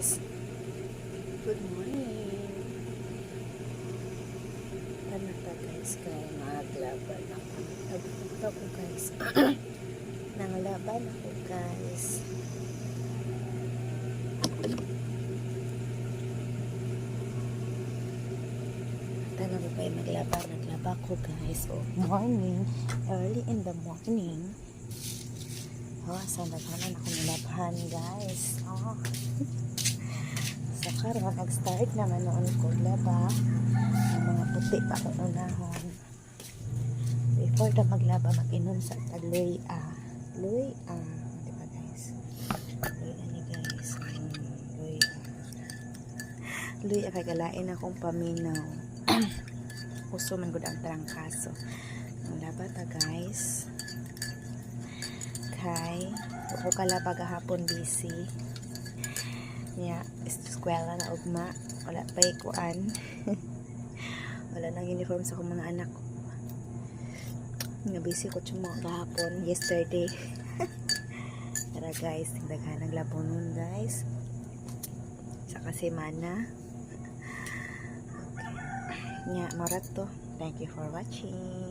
guys. Good morning. Ano ta guys, kaya maglaban ako. Nagpunta ko guys. Nanglaban ako guys. Tala ko kayo maglaban. Naglaba ko guys. Oh, morning. Early in the morning. Oh, sandagan ako nilabahan guys. Oh. So, karon nag-start naman noon ko laba. Ang mga puti pa akong unahon. Before na maglaba, mag-inom sa luya. Luya. Diba guys? Luya ni guys. Luya. Luya kay galain akong paminaw. Puso man gud ang trangkaso. Ang laba ta guys. Kay ako kala pagahapon busy niya eskwela na ugma wala pa ikuan wala nang uniform sa akong mga anak nga busy ko tsuma gahapon yesterday. Tara guys, daghan ang labon nun guys sa kasemana. Okay. Nya marat to. Thank you for watching.